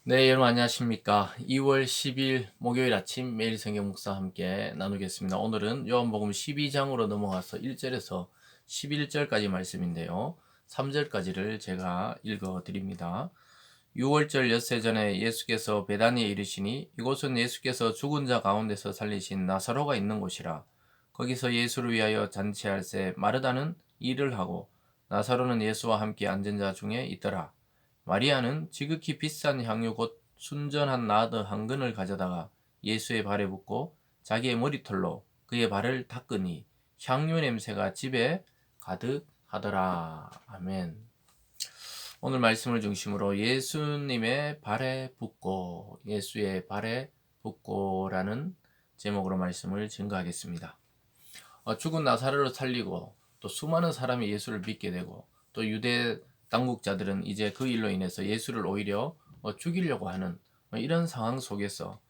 네, 여러분 안녕하십니까? 2월 10일 목요일 아침 매일 성경 묵상 함께 나누겠습니다. 오늘은 요한복음 12장으로 넘어가서 1절에서 11절까지 말씀인데요. 3절까지를 제가 읽어 드립니다. 6월절 엿새 전에 예수께서 베다니에 이르시니 이곳은 예수께서 죽은 자 가운데서 살리신 나사로가 있는 곳이라. 거기서 예수를 위하여 잔치할새 마르다는 일을 하고 나사로는 예수와 함께 앉은 자 중에 있더라. 마리아는 지극히 비싼 향유 곧 순전한 나드 한 근을 가져다가 예수의 발에 붓고 자기의 머리털로 그의 발을 닦으니 향유 냄새가 집에 가득하더라. 아멘. 오늘 말씀을 중심으로 예수님의 발에 붓고 예수의 발에 붓고라는 제목으로 말씀을 증거하겠습니다. 죽은 나사로를 살리고 또 수많은 사람이 예수를 믿게 되고 또 유대 당국자들은 이제 그 일로 인해서 예수를 오히려 죽이려고 하는 이런 상황 속에서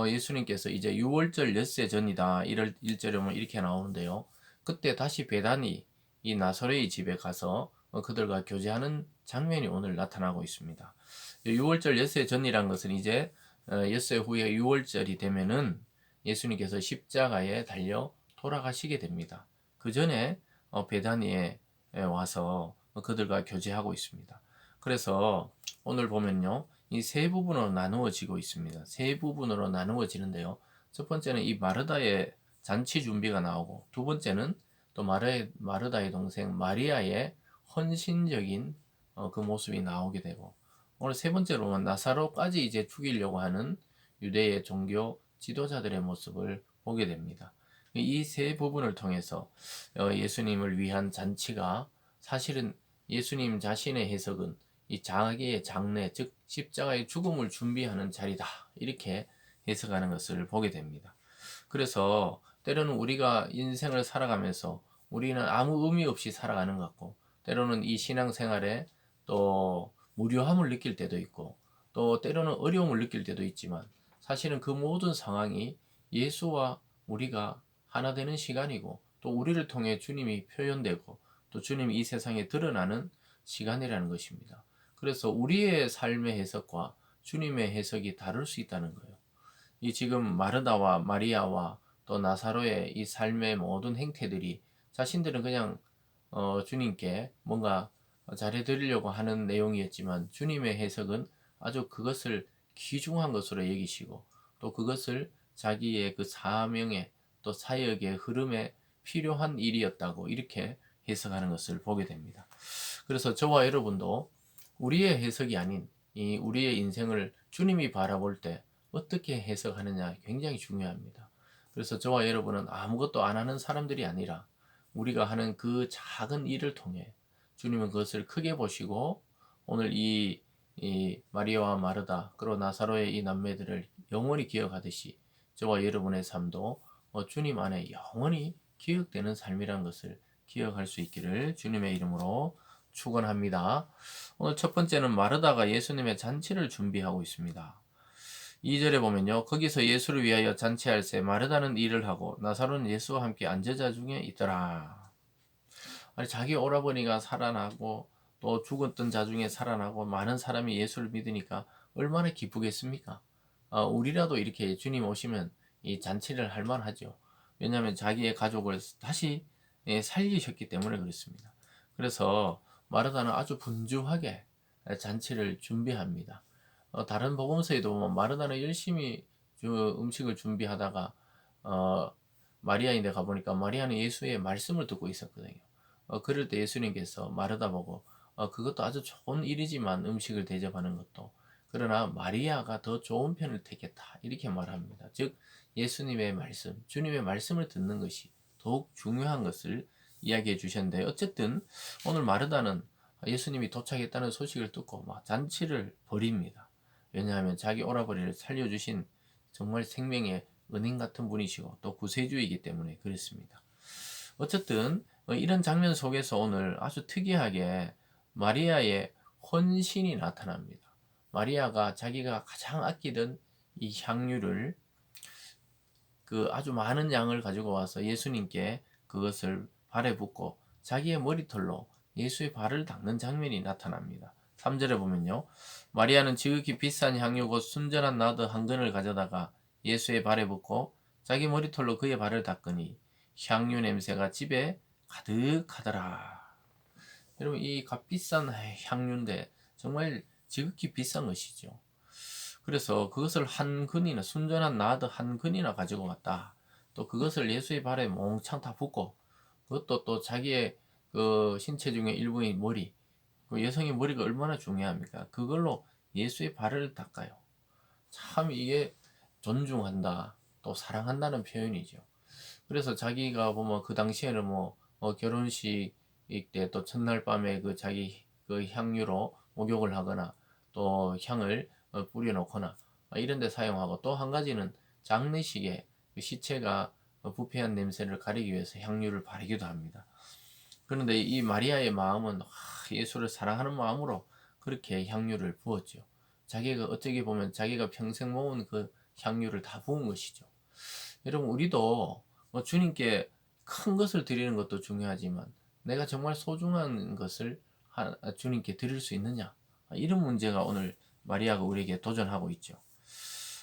예수님께서 이제 유월절 엿새 전이다 1절에 보면 이렇게 나오는데요. 그때 다시 베다니 이 나사로의 집에 가서 그들과 교제하는 장면이 오늘 나타나고 있습니다. 유월절 엿새 전이란 것은 이제 엿새 후에 유월절이 되면은 예수님께서 십자가에 달려 돌아가시게 됩니다. 그 전에 베다니에 와서 그들과 교제하고 있습니다. 그래서 오늘 보면요, 이 세 부분으로 나누어지고 있습니다. 세 부분으로 나누어지는데요. 첫 번째는 이 마르다의 잔치 준비가 나오고, 두 번째는 또 마르다의 동생 마리아의 헌신적인 그 모습이 나오게 되고, 오늘 세 번째로는 나사로까지 이제 죽이려고 하는 유대의 종교 지도자들의 모습을 보게 됩니다. 이 세 부분을 통해서 예수님을 위한 잔치가 사실은 예수님 자신의 해석은 이 자기의 장례, 즉 십자가의 죽음을 준비하는 자리다. 이렇게 해석하는 것을 보게 됩니다. 그래서 때로는 우리가 인생을 살아가면서 우리는 아무 의미 없이 살아가는 것 같고, 때로는 이 신앙생활에 또 무료함을 느낄 때도 있고, 또 때로는 어려움을 느낄 때도 있지만, 사실은 그 모든 상황이 예수와 우리가 하나 되는 시간이고, 또 우리를 통해 주님이 표현되고 또 주님이 이 세상에 드러나는 시간이라는 것입니다. 그래서 우리의 삶의 해석과 주님의 해석이 다를 수 있다는 거예요. 이 지금 마르다와 마리아와 또 나사로의 이 삶의 모든 행태들이 자신들은 그냥 주님께 뭔가 잘해드리려고 하는 내용이었지만, 주님의 해석은 아주 그것을 귀중한 것으로 여기시고 또 그것을 자기의 그 사명의 또 사역의 흐름에 필요한 일이었다고 이렇게 해석하는 것을 보게 됩니다. 그래서 저와 여러분도 우리의 해석이 아닌 이 우리의 인생을 주님이 바라볼 때 어떻게 해석하느냐 굉장히 중요합니다. 그래서 저와 여러분은 아무것도 안 하는 사람들이 아니라 우리가 하는 그 작은 일을 통해 주님은 그것을 크게 보시고 오늘 이 마리아와 마르다 그리고 나사로의 이 남매들을 영원히 기억하듯이 저와 여러분의 삶도 주님 안에 영원히 기억되는 삶이라는 것을 기억할 수 있기를 주님의 이름으로 축원합니다. 오늘 첫 번째는 마르다가 예수님의 잔치를 준비하고 있습니다. 2절에 보면요. 거기서 예수를 위하여 잔치할새 마르다는 일을 하고 나사로는 예수와 함께 앉은 자 중에 있더라. 아니, 자기 오라버니가 살아나고 또 죽었던 자 중에 살아나고 많은 사람이 예수를 믿으니까 얼마나 기쁘겠습니까? 우리라도 이렇게 주님 오시면 이 잔치를 할 만하죠. 왜냐하면 자기의 가족을 다시 살리셨기 때문에 그렇습니다. 그래서 마르다는 아주 분주하게 잔치를 준비합니다. 다른 복음서에도 보면 마르다는 열심히 음식을 준비하다가 어, 마리아인데 가보니까 마리아는 예수의 말씀을 듣고 있었거든요. 그럴 때 예수님께서 마르다 보고 그것도 아주 좋은 일이지만 음식을 대접하는 것도, 그러나 마리아가 더 좋은 편을 택했다 이렇게 말합니다. 즉 예수님의 말씀, 주님의 말씀을 듣는 것이 더욱 중요한 것을 이야기해 주셨는데, 어쨌든 오늘 마르다는 예수님이 도착했다는 소식을 듣고 막 잔치를 벌입니다. 왜냐하면 자기 오라버니를 살려주신 정말 생명의 은인 같은 분이시고 또 구세주이기 때문에 그렇습니다. 어쨌든 이런 장면 속에서 오늘 아주 특이하게 마리아의 헌신이 나타납니다. 마리아가 자기가 가장 아끼던 이 향유를 그 아주 많은 양을 가지고 와서 예수님께 그것을 발에 붓고 자기의 머리털로 예수의 발을 닦는 장면이 나타납니다. 3절에 보면요. 마리아는 지극히 비싼 향유 곧 순전한 나드 한 근을 가져다가 예수의 발에 붓고 자기 머리털로 그의 발을 닦으니 향유 냄새가 집에 가득하더라. 여러분 이 값비싼 향유인데 정말 지극히 비싼 것이죠. 그래서 그것을 한 근이나 순전한 나드 한 근이나 가지고 갔다. 또 그것을 예수의 발에 몽창 다 붓고 그것도 또 자기의 그 신체 중에 일부인 머리, 그 여성의 머리가 얼마나 중요합니까? 그걸로 예수의 발을 닦아요. 참 이게 존중한다, 또 사랑한다는 표현이죠. 그래서 자기가 보면 그 당시에는 뭐 결혼식 때 또 첫날 밤에 그 자기 그 향유로 목욕을 하거나 또 향을 뿌려놓거나 이런 데 사용하고 또 한 가지는 장례식에 그 시체가 부패한 냄새를 가리기 위해서 향유를 바르기도 합니다. 그런데 이 마리아의 마음은 예수를 사랑하는 마음으로 그렇게 향유를 부었죠. 자기가 어떻게 보면 자기가 평생 모은 그 향유를 다 부은 것이죠. 여러분 우리도 주님께 큰 것을 드리는 것도 중요하지만 내가 정말 소중한 것을 주님께 드릴 수 있느냐, 이런 문제가 오늘 마리아가 우리에게 도전하고 있죠.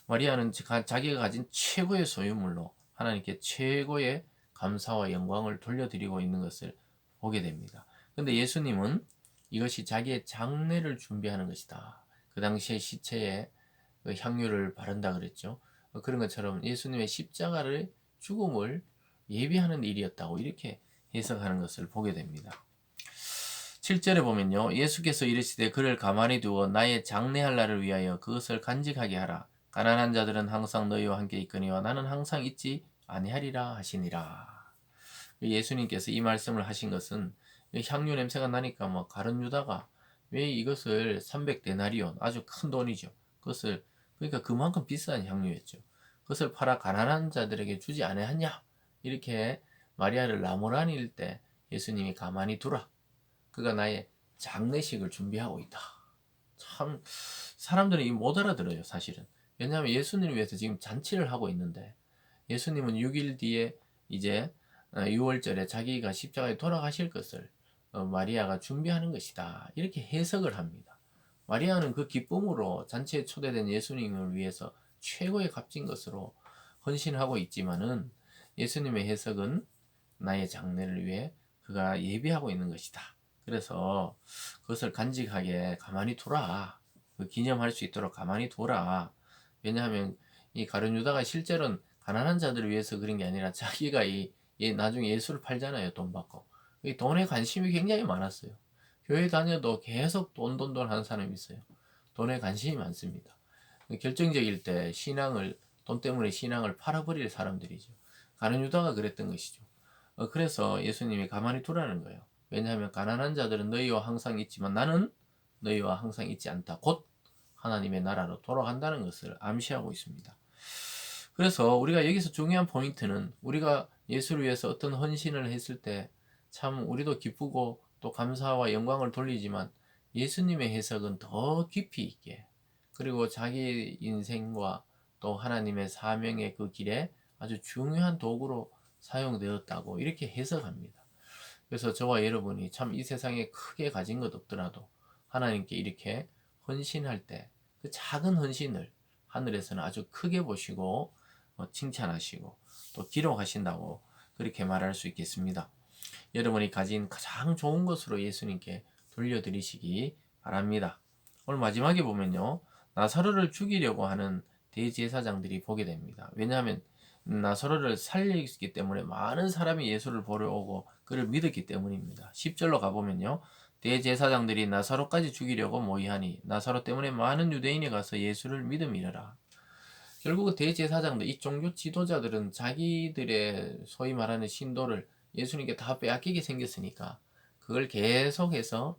마리아는 자기가 가진 최고의 소유물로 하나님께 최고의 감사와 영광을 돌려드리고 있는 것을 보게 됩니다. 근데 예수님은 이것이 자기의 장례를 준비하는 것이다. 그 당시에 시체에 그 향유를 바른다 그랬죠. 그런 것처럼 예수님의 십자가를 죽음을 예비하는 일이었다고 이렇게 해석하는 것을 보게 됩니다. 7절에 보면요. 예수께서 이르시되 그를 가만히 두어 나의 장례할 날을 위하여 그것을 간직하게 하라. 가난한 자들은 항상 너희와 함께 있거니와 나는 항상 있지 아니하리라 하시니라. 예수님께서 이 말씀을 하신 것은 향유 냄새가 나니까 뭐 가룟 유다가 왜 이것을 300데나리온 아주 큰 돈이죠. 그것을 그러니까 그만큼 비싼 향유였죠. 그것을 팔아 가난한 자들에게 주지 아니하냐 이렇게 마리아를 나무라니일 때 예수님이 가만히 두라. 그가 나의 장례식을 준비하고 있다. 참 사람들이 못 알아들어요 사실은. 왜냐하면 예수님을 위해서 지금 잔치를 하고 있는데 예수님은 6일 뒤에 이제 6월절에 자기가 십자가에 돌아가실 것을 마리아가 준비하는 것이다. 이렇게 해석을 합니다. 마리아는 그 기쁨으로 잔치에 초대된 예수님을 위해서 최고의 값진 것으로 헌신하고 있지만은 예수님의 해석은 나의 장래를 위해 그가 예비하고 있는 것이다. 그래서 그것을 간직하게 가만히 둬라. 그 기념할 수 있도록 가만히 둬라. 왜냐하면 이 가룟 유다가 실제로는 가난한 자들을 위해서 그런 게 아니라 자기가 나중에 예수를 팔잖아요. 돈 받고. 이 돈에 관심이 굉장히 많았어요. 교회 다녀도 계속 돈 하는 사람이 있어요. 돈에 관심이 많습니다. 결정적일 때 돈 때문에 신앙을 팔아버릴 사람들이죠. 가룟 유다가 그랬던 것이죠. 그래서 예수님이 가만히 두라는 거예요. 왜냐하면 가난한 자들은 너희와 항상 있지만 나는 너희와 항상 있지 않다. 곧 하나님의 나라로 돌아간다는 것을 암시하고 있습니다. 그래서 우리가 여기서 중요한 포인트는 우리가 예수를 위해서 어떤 헌신을 했을 때 참 우리도 기쁘고 또 감사와 영광을 돌리지만 예수님의 해석은 더 깊이 있게 그리고 자기 인생과 또 하나님의 사명의 그 길에 아주 중요한 도구로 사용되었다고 이렇게 해석합니다. 그래서 저와 여러분이 참 이 세상에 크게 가진 것 없더라도 하나님께 이렇게 헌신할 때 그 작은 헌신을 하늘에서는 아주 크게 보시고 칭찬하시고 또 기록하신다고 그렇게 말할 수 있겠습니다. 여러분이 가진 가장 좋은 것으로 예수님께 돌려드리시기 바랍니다. 오늘 마지막에 보면요. 나사로를 죽이려고 하는 대제사장들이 보게 됩니다. 왜냐하면 나사로를 살리기 때문에 많은 사람이 예수를 보러 오고 그를 믿었기 때문입니다. 10절로 가보면요. 대제사장들이 나사로까지 죽이려고 모의하니 나사로 때문에 많은 유대인이 가서 예수를 믿음이라. 결국 대제사장들, 이 종교 지도자들은 자기들의 소위 말하는 신도를 예수님께 다 빼앗기게 생겼으니까 그걸 계속해서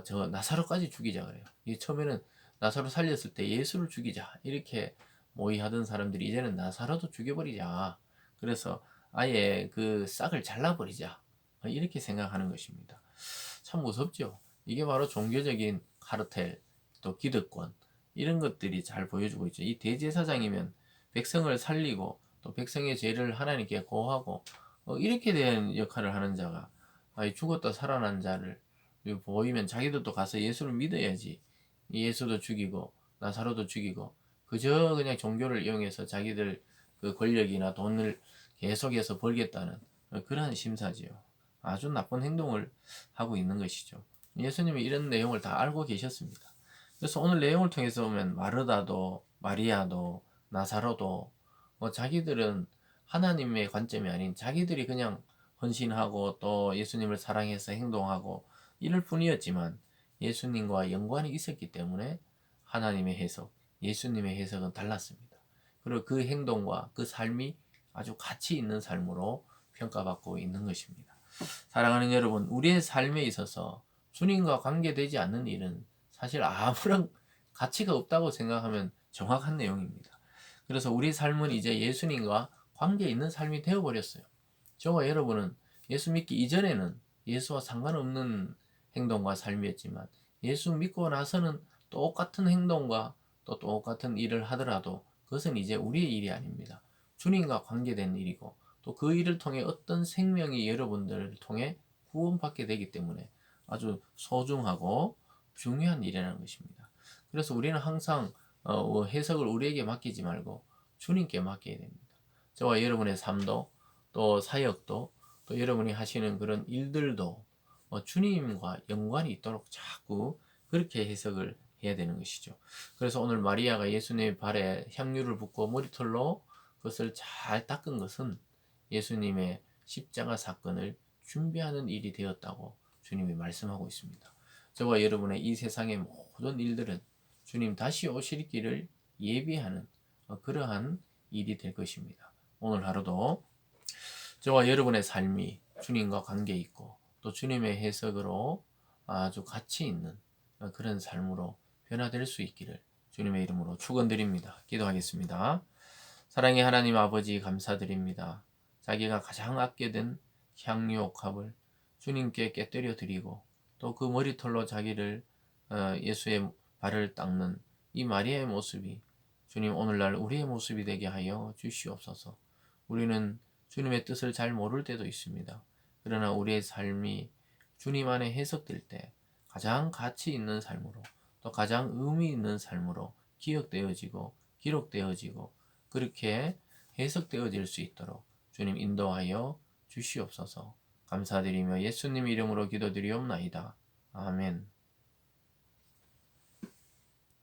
저 나사로까지 죽이자 그래요. 처음에는 나사로 살렸을 때 예수를 죽이자 이렇게 모의하던 사람들이 이제는 나사로도 죽여버리자. 그래서 아예 그 싹을 잘라버리자. 이렇게 생각하는 것입니다. 참 무섭죠. 이게 바로 종교적인 카르텔, 또 기득권 이런 것들이 잘 보여주고 있죠. 이 대제사장이면 백성을 살리고 또 백성의 죄를 하나님께 고하고 이렇게 된 역할을 하는 자가 죽었다 살아난 자를 그리고 보이면 자기들도 가서 예수를 믿어야지. 예수도 죽이고 나사로도 죽이고 그저 그냥 종교를 이용해서 자기들 그 권력이나 돈을 계속해서 벌겠다는 그러한 심사지요. 아주 나쁜 행동을 하고 있는 것이죠. 예수님이 이런 내용을 다 알고 계셨습니다. 그래서 오늘 내용을 통해서 보면 마르다도 마리아도 나사로도 자기들은 하나님의 관점이 아닌 자기들이 그냥 헌신하고 또 예수님을 사랑해서 행동하고 이럴 뿐이었지만 예수님과 연관이 있었기 때문에 하나님의 해석, 예수님의 해석은 달랐습니다. 그리고 그 행동과 그 삶이 아주 가치 있는 삶으로 평가받고 있는 것입니다. 사랑하는 여러분, 우리의 삶에 있어서 주님과 관계되지 않는 일은 사실 아무런 가치가 없다고 생각하면 정확한 내용입니다. 그래서 우리 삶은 이제 예수님과 관계 있는 삶이 되어버렸어요. 저와 여러분은 예수 믿기 이전에는 예수와 상관없는 행동과 삶이었지만 예수 믿고 나서는 똑같은 행동과 또 똑같은 일을 하더라도 그것은 이제 우리의 일이 아닙니다. 주님과 관계된 일이고 또 그 일을 통해 어떤 생명이 여러분들을 통해 구원받게 되기 때문에 아주 소중하고 중요한 일이라는 것입니다. 그래서 우리는 항상 해석을 우리에게 맡기지 말고 주님께 맡겨야 됩니다. 저와 여러분의 삶도 또 사역도 또 여러분이 하시는 그런 일들도 주님과 연관이 있도록 자꾸 그렇게 해석을 해야 되는 것이죠. 그래서 오늘 마리아가 예수님의 발에 향유를 붓고 머리털로 그것을 잘 닦은 것은 예수님의 십자가 사건을 준비하는 일이 되었다고 주님이 말씀하고 있습니다. 저와 여러분의 이 세상의 모든 일들은 주님 다시 오실 길을 예비하는 그러한 일이 될 것입니다. 오늘 하루도 저와 여러분의 삶이 주님과 관계 있고 또 주님의 해석으로 아주 가치 있는 그런 삶으로 변화될 수 있기를 주님의 이름으로 축원드립니다. 기도하겠습니다. 사랑의 하나님 아버지 감사드립니다. 자기가 가장 아껴된 향유 옥합을 주님께 깨뜨려 드리고 또 그 머리털로 자기를 예수의 발을 닦는 이 마리아의 모습이 주님 오늘날 우리의 모습이 되게 하여 주시옵소서. 우리는 주님의 뜻을 잘 모를 때도 있습니다. 그러나 우리의 삶이 주님 안에 해석될 때 가장 가치 있는 삶으로 또 가장 의미 있는 삶으로 기억되어지고 기록되어지고 그렇게 해석되어질 수 있도록 주님 인도하여 주시옵소서. 감사드리며 예수님 이름으로 기도드리옵나이다. 아멘.